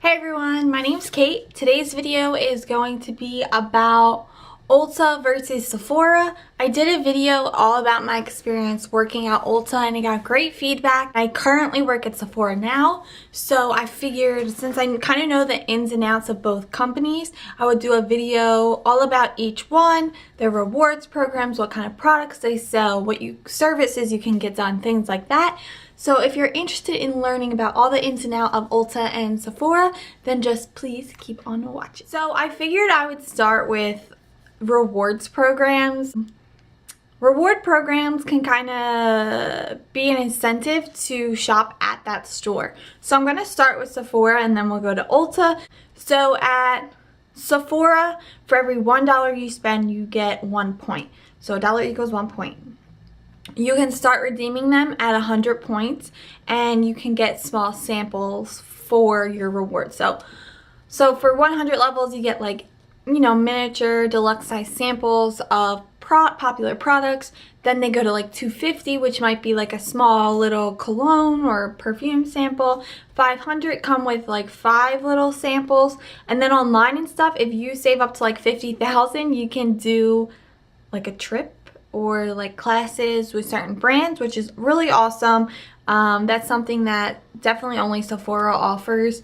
Hey everyone, my name's Kate. Today's video is going to be about Ulta versus Sephora. I did a video all about my experience working at Ulta and I got great feedback. I currently work at Sephora now, so I figured since I kind of know the ins and outs of both companies, I would do a video all about each one, their rewards programs, what kind of products they sell, what services you can get done, things like that. So if you're interested in learning about all the ins and outs of Ulta and Sephora, then just please keep on watching. So I figured I would start with rewards programs. Reward programs can kind of be an incentive to shop at that store. So I'm going to start with Sephora and then we'll go to Ulta. So at Sephora, for every $1 you spend, you get 1 point. So a dollar equals 1 point. You can start redeeming them at 100 points and you can get small samples for your rewards. So for 100 levels, you get miniature deluxe size samples of popular products. Then they go to 250, which might be a small little cologne or perfume sample. 500 come with 5 little samples. And then online and stuff, if you save up to 50,000, you can do a trip or classes with certain brands, which is really awesome. That's something that definitely only Sephora offers.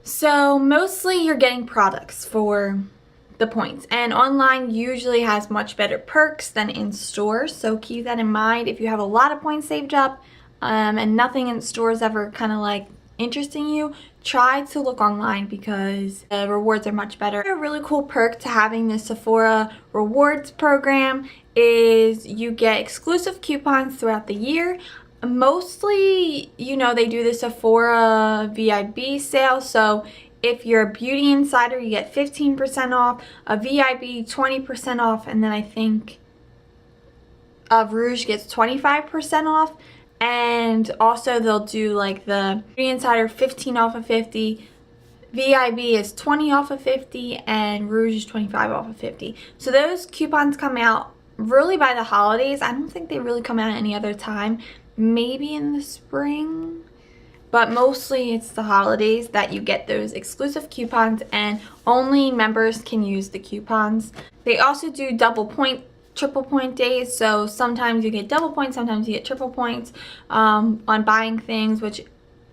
So mostly you're getting products for the points, and online usually has much better perks than in stores, so keep that in mind. If you have a lot of points saved up and nothing in stores ever kind of interesting you, try to look online because the rewards are much better. A really cool perk to having the Sephora rewards program is you get exclusive coupons throughout the year. Mostly, they do the Sephora VIB sale, so if you're a beauty insider, you get 15% off, a VIB 20% off, and then I think Rouge gets 25% off. And also they'll do the Beauty Insider 15 off of 50, VIB is 20 off of 50, and Rouge is 25 off of 50. So those coupons come out really by the holidays. I don't think they really come out any other time. Maybe in the spring, but mostly it's the holidays that you get those exclusive coupons, and only members can use the coupons. They also do double point, triple point days, so sometimes you get double points, sometimes you get triple points on buying things, which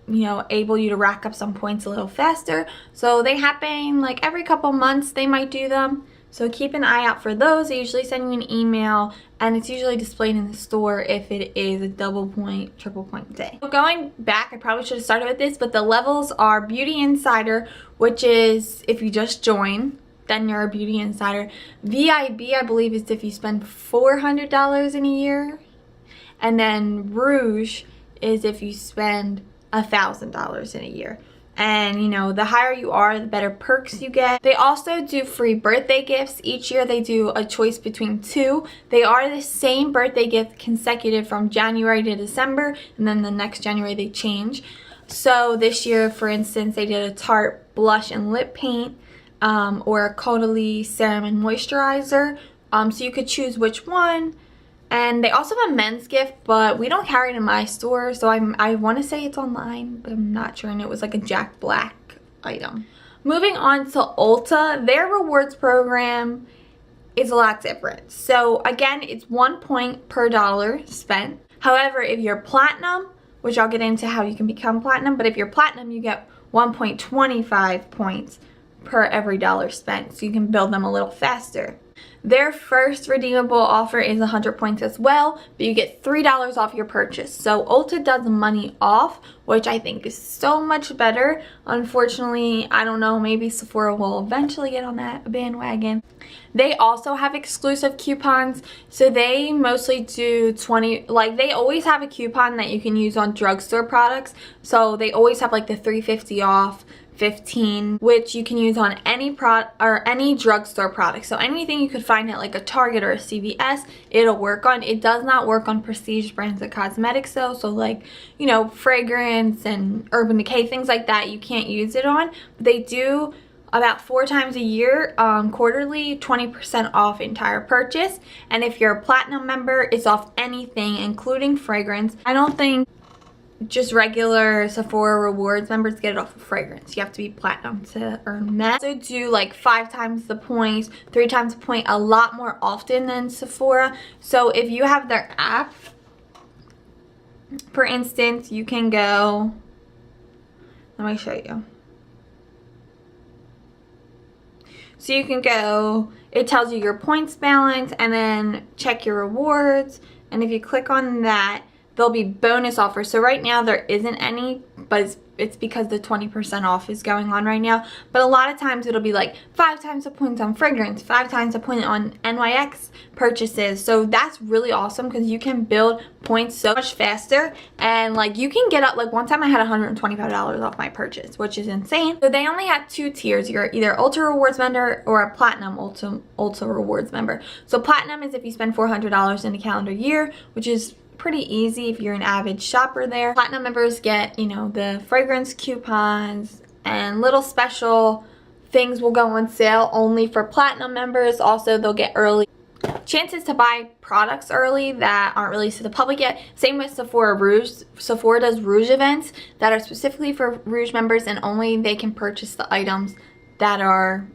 able you to rack up some points a little faster. So they happen every couple months. They might do them, so keep an eye out for those. They usually send you an email and it's usually displayed in the store if it is a double point, triple point day. So going back, I probably should have started with this, but the levels are Beauty Insider, which is if you just join, then you're a Beauty Insider. VIB, I believe, is if you spend $400 in a year. And then Rouge is if you spend $1,000 in a year. And the higher you are, the better perks you get. They also do free birthday gifts. Each year they do a choice between 2. They are the same birthday gift consecutive from January to December, and then the next January they change. So this year, for instance, they did a Tarte blush and lip paint, or a Caudalie serum and moisturizer. So you could choose which one. And they also have a men's gift, but we don't carry it in my store, so I want to say it's online, but I'm not sure. And it was a Jack Black item. Moving on to Ulta, their rewards program is a lot different. So again, it's 1 point per dollar spent. However, if you're platinum, which I'll get into how you can become platinum, but if you're platinum, you get 1.25 points per every dollar spent, so you can build them a little faster. Their first redeemable offer is 100 points as well, but you get $3 off your purchase. So Ulta does money off, which I think is so much better. Unfortunately, I don't know, maybe Sephora will eventually get on that bandwagon. They also have exclusive coupons, so they mostly do 20, they always have a coupon that you can use on drugstore products. So they always have the 350 off, 15, which you can use on any any drugstore product. So anything you could find at a Target or a CVS, it'll work on. It does not work on prestige brands of cosmetics though. So fragrance and Urban Decay, things like that, you can't use it on. But they do about 4 times a year, quarterly, 20% off entire purchase. And if you're a platinum member, it's off anything, including fragrance. I don't think just regular Sephora rewards members get it off of fragrance. You have to be platinum to earn that. So do like 5 times the points, 3 times the point, a lot more often than Sephora. So if you have their app, for instance, you can go, let me show you. So you can go, it tells you your points balance and then check your rewards. And if you click on that, there'll be bonus offers. So right now there isn't any, but it's because the 20% off is going on right now. But a lot of times it'll be like 5 times the points on fragrance, 5 times the point on NYX purchases. So that's really awesome because you can build points so much faster. And like you can get up, like one time I had $125 off my purchase, which is insane. So they only had 2 tiers. You're either Ulta Rewards member or a Platinum Ulta Rewards member. So Platinum is if you spend $400 in a calendar year, which is pretty easy if you're an avid shopper there. Platinum members get, you know, the fragrance coupons and little special things will go on sale only for Platinum members. Also, they'll get early chances to buy products early that aren't released to the public yet. Same with Sephora Rouge. Sephora does Rouge events that are specifically for Rouge members and only they can purchase the items that are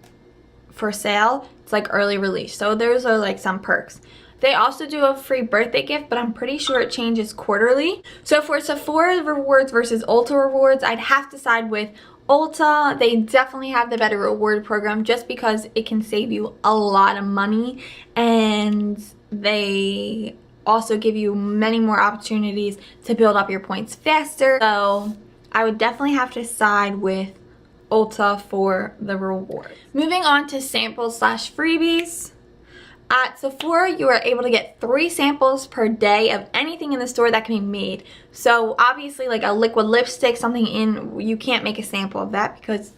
for sale. It's like early release. So those are like some perks. They also do a free birthday gift, but I'm pretty sure it changes quarterly. So for Sephora rewards versus Ulta rewards, I'd have to side with Ulta. They definitely have the better reward program just because it can save you a lot of money, and they also give you many more opportunities to build up your points faster. So I would definitely have to side with Ulta for the reward. Moving on to samples / freebies. At Sephora, you are able to get 3 samples per day of anything in the store that can be made. So obviously like a liquid lipstick, something in, you can't make a sample of that because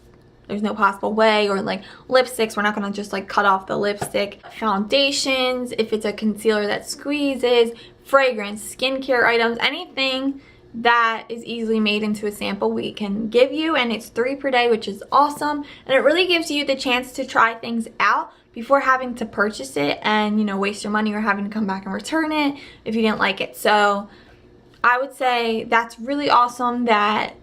there's no possible way. Or like lipsticks, we're not going to just like cut off the lipstick. Foundations, if it's a concealer that squeezes, fragrance, skincare items, anything that is easily made into a sample we can give you, and it's 3 per day, which is awesome. And it really gives you the chance to try things out before having to purchase it and, you know, waste your money or having to come back and return it if you didn't like it. So I would say that's really awesome that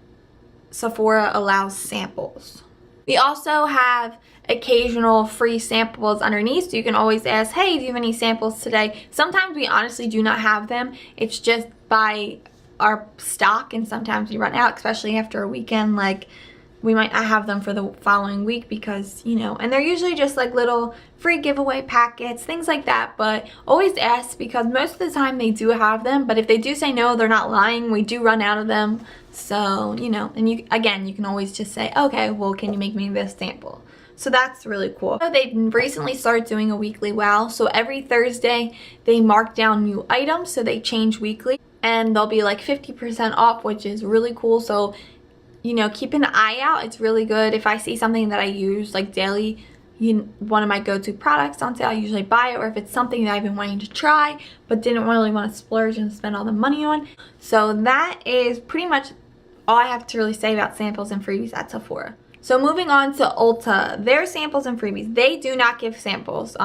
Sephora allows samples. We also have occasional free samples underneath, so you can always ask, hey, do you have any samples today? Sometimes we honestly do not have them. It's just by our stock, and sometimes we run out, especially after a weekend. Like we might not have them for the following week because, you know, and they're usually just like little free giveaway packets, things like that. But always ask because most of the time they do have them, but if they do say no, they're not lying. We do run out of them. So, you know, and you can always just say, okay, well, can you make me this sample? So that's really cool. So they've recently started doing a weekly wow. So every Thursday they mark down new items, so they change weekly, and they'll be like 50% off, which is really cool. So, you know, keep an eye out. It's really good. If I see something that I use like daily, one of my go-to products on sale, I usually buy it. Or if it's something that I've been wanting to try but didn't really want to splurge and spend all the money on. So that is pretty much all I have to really say about samples and freebies at Sephora. So moving on to Ulta, their samples and freebies, they do not give samples.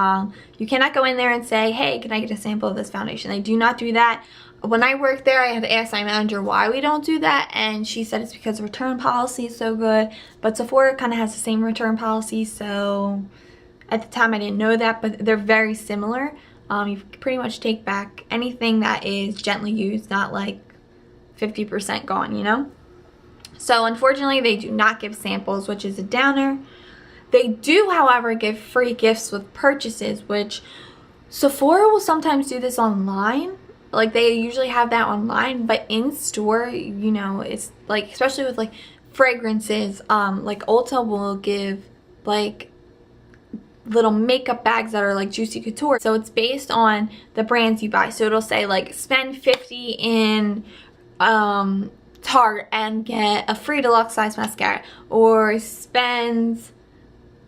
You cannot go in there and say, hey, can I get a sample of this foundation? They do not do that. When I worked there, I had to ask my manager why we don't do that, and she said it's because the return policy is so good. But Sephora kind of has the same return policy, so at the time I didn't know that, but they're very similar. You can pretty much take back anything that is gently used, not like 50% gone, you know? So unfortunately, they do not give samples, which is a downer. They do, however, give free gifts with purchases, which Sephora will sometimes do this online. Like they usually have that online, but in store, you know, it's like, especially with like fragrances, like Ulta will give like little makeup bags that are like Juicy Couture. So it's based on the brands you buy. So it'll say like spend 50 in Tarte and get a free deluxe size mascara, or spend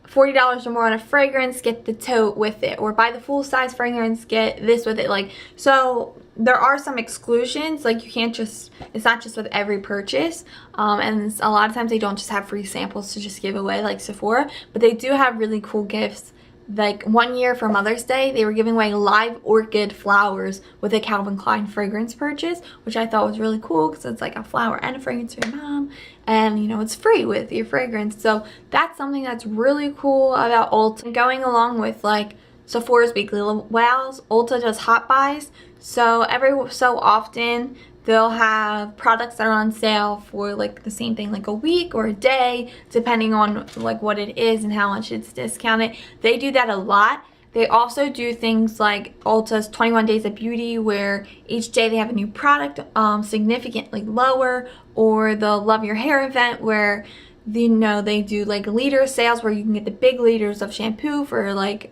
$40 or more on a fragrance, get the tote with it, or buy the full size fragrance, get this with it. Like, so there are some exclusions. Like you can't just, it's not just with every purchase, and a lot of times they don't just have free samples to just give away like Sephora, but they do have really cool gifts like 1 year for Mother's Day, they were giving away live orchid flowers with a Calvin Klein fragrance purchase, which I thought was really cool because it's like a flower and a fragrance for your mom, and you know, it's free with your fragrance. So that's something that's really cool about Ulta. And going along with like Sephora's weekly wows, Ulta does hot buys. So every so often they'll have products that are on sale for like the same thing, like a week or a day, depending on like what it is and how much it's discounted. They do that a lot. They also do things like Ulta's 21 Days of Beauty, where each day they have a new product significantly lower, or the Love Your Hair event, where you know they do like liter sales where you can get the big liters of shampoo for like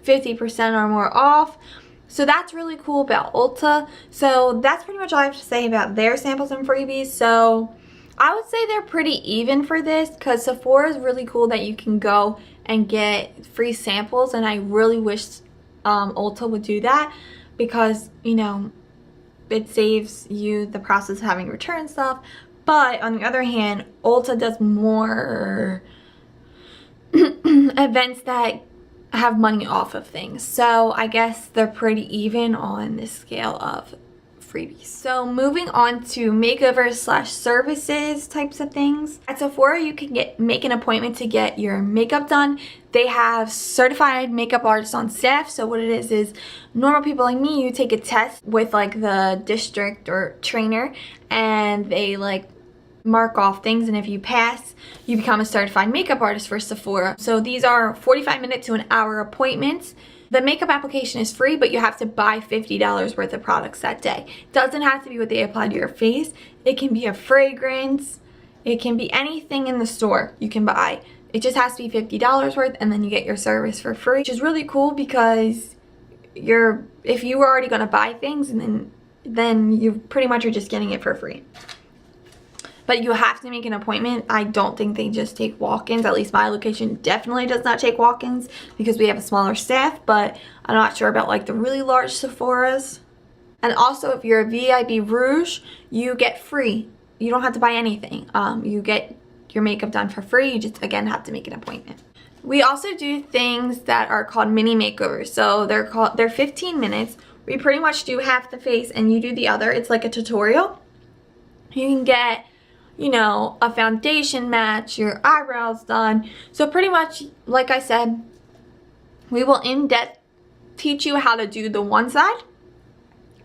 50% or more off. So that's really cool about Ulta. So that's pretty much all I have to say about their samples and freebies. So I would say they're pretty even for this, because Sephora is really cool that you can go and get free samples, and I really wish Ulta would do that, because you know, it saves you the process of having to return stuff. But on the other hand, Ulta does more events that have money off of things. So I guess they're pretty even on this scale of freebies. So moving on to makeovers slash services types of things. At Sephora, you can make an appointment to get your makeup done. They have certified makeup artists on staff. So what it is normal people like me, you take a test with like the district or trainer, and they like mark off things, and if you pass, you become a certified makeup artist for Sephora. So these are 45-minute to an hour appointments. The makeup application is free, but you have to buy $50 worth of products that day. Doesn't have to be what they apply to your face. It can be a fragrance. It can be anything in the store you can buy. It just has to be $50 worth, and then you get your service for free, which is really cool, because if you were already going to buy things, and then you pretty much are just getting it for free. But you have to make an appointment. I don't think they just take walk-ins. At least my location definitely does not take walk-ins, because we have a smaller staff, but I'm not sure about like the really large Sephoras. And also, if you're a VIB Rouge, you get free. You don't have to buy anything. You get your makeup done for free. You just, again, have to make an appointment. We also do things that are called mini makeovers. So they're 15 minutes. We pretty much do half the face and you do the other. It's like a tutorial. You can get, you know, a foundation match, your eyebrows done. So pretty much, like I said, we will in depth teach you how to do the one side,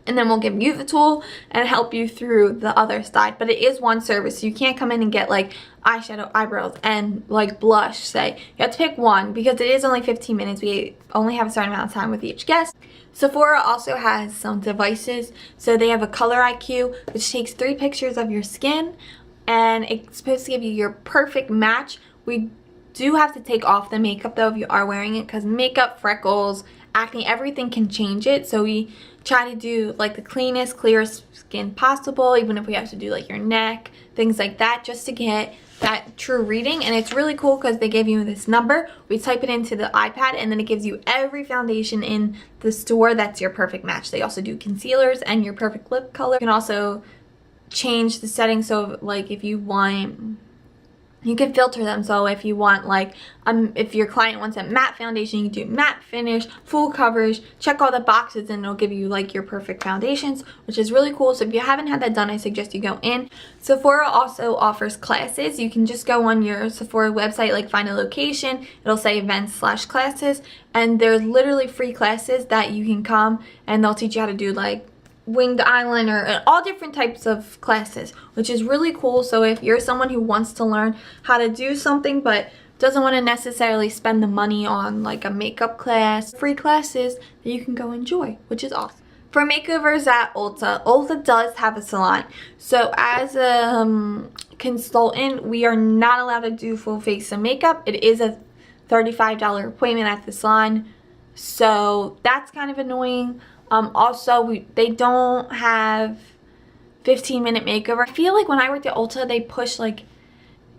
and then we'll give you the tool and help you through the other side. But it is one service, so you can't come in and get like eyeshadow, eyebrows, and like blush, say. You have to pick one, because it is only 15 minutes. We only have a certain amount of time with each guest. Sephora also has some devices. So they have a color IQ, which takes 3 pictures of your skin, and it's supposed to give you your perfect match. We do have to take off the makeup though if you are wearing it, because makeup, freckles, acne, everything can change it. So we try to do like the cleanest, clearest skin possible, even if we have to do like your neck, things like that, just to get that true reading. And it's really cool because they give you this number. We type it into the iPad, and then it gives you every foundation in the store that's your perfect match. They also do concealers and your perfect lip color. You can also change the settings, so like if you want, you can filter them. So if you want like if your client wants a matte foundation, you can do matte finish, full coverage, check all the boxes, and it'll give you like your perfect foundations, which is really cool. So if you haven't had that done, I suggest you go in. Sephora also offers classes. You can just go on your Sephora website, like find a location, it'll say events/classes, and there's literally free classes that you can come, and they'll teach you how to do like winged eyeliner and all different types of classes, which is really cool. So if you're someone who wants to learn how to do something but doesn't want to necessarily spend the money on like a makeup class, free classes that you can go enjoy, which is awesome. For makeovers at Ulta, Ulta does have a salon. So as a consultant, we are not allowed to do full face of makeup. It is a $35 appointment at the salon, so that's kind of annoying. Also, they don't have 15-minute makeover. I feel like when I worked at Ulta, they push like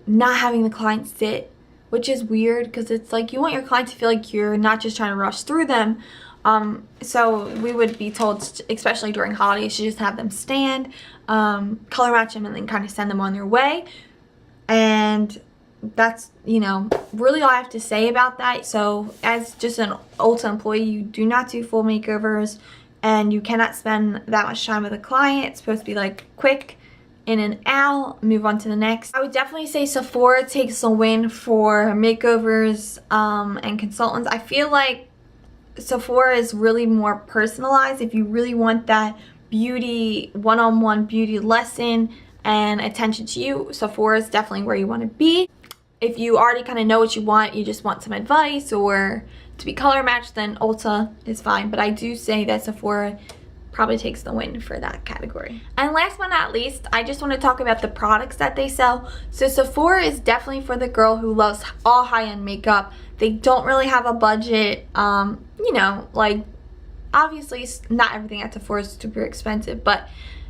not having the client sit, which is weird, because it's like you want your client to feel like you're not just trying to rush through them. So we would be told, especially during holidays, to just have them stand, color match them, and then kind of send them on their way. And that's, you know, really all I have to say about that. So as just an Ulta employee, you do not do full makeovers, and you cannot spend that much time with a client. It's supposed to be like quick, in and out, move on to the next. I would definitely say Sephora takes a win for makeovers and consultants. I feel like Sephora is really more personalized. If you really want that beauty, one-on-one beauty lesson and attention to you, Sephora is definitely where you want to be. If you already kind of know what you want, you just want some advice or to be color matched, then Ulta is fine. But I do say that Sephora probably takes the win for that category. And last but not least, I just want to talk about the products that they sell. So Sephora is definitely for the girl who loves all high-end makeup. They don't really have a budget. You know, like, obviously not everything at Sephora is super expensive, but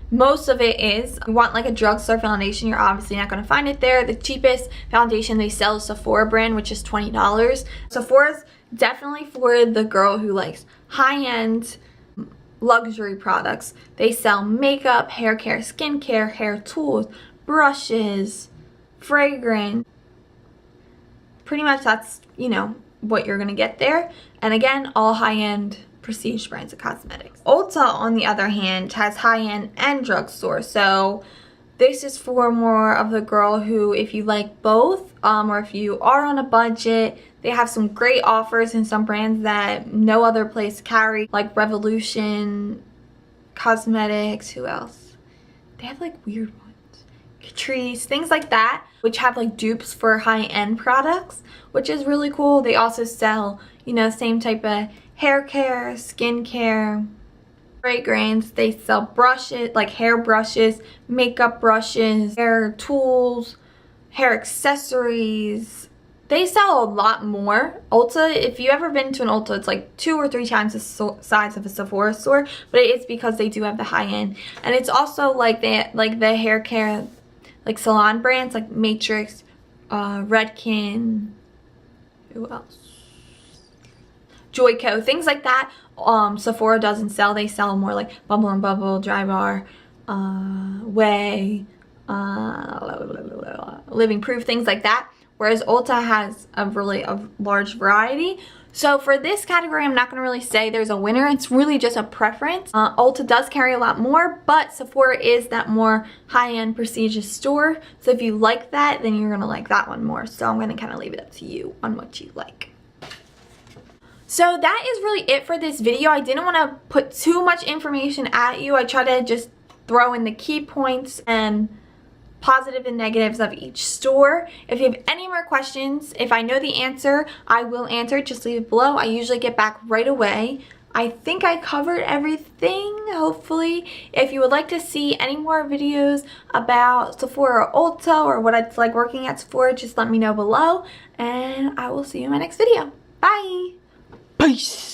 most of it is. If you want like a drugstore foundation, you're obviously not going to find it there. The cheapest foundation they sell is Sephora brand, which is $20. Sephora's definitely for the girl who likes high-end luxury products. They sell makeup, hair care, skincare, hair tools, brushes, fragrance. Pretty much that's, you know, what you're going to get there. And again, all high-end prestige brands of cosmetics. Ulta, on the other hand, has high-end and drugstore. So this is for more of the girl who, if you like both, or if you are on a budget, they have some great offers in some brands that no other place carry, like Revolution Cosmetics. Who else? They have like weird ones. Catrice, things like that, which have like dupes for high-end products, which is really cool. They also sell, you know, same type of hair care, skincare, fragrance. They sell brushes, like hair brushes, makeup brushes, hair tools, hair accessories. They sell a lot more. Ulta, if you've ever been to an Ulta, it's like 2 or 3 times the size of a Sephora store, but it's because they do have the high end. And it's also like the hair care, like salon brands like Matrix, Redken, who else? Joico, things like that. Sephora doesn't sell. They sell more like Bumble and Bubble, Dry Bar, Way, Living Proof, things like that. Whereas Ulta has a large variety. So for this category, I'm not going to really say there's a winner. It's really just a preference. Ulta does carry a lot more, but Sephora is that more high-end prestigious store. So if you like that, then you're going to like that one more. So I'm going to kind of leave it up to you on what you like. So that is really it for this video. I didn't want to put too much information at you. I try to just throw in the key points and positive and negatives of each store. If you have any more questions, if I know the answer, I will answer. Just leave it below. I usually get back right away. I think I covered everything, hopefully. If you would like to see any more videos about Sephora or Ulta or what it's like working at Sephora, just let me know below. And I will see you in my next video. Bye! Peace!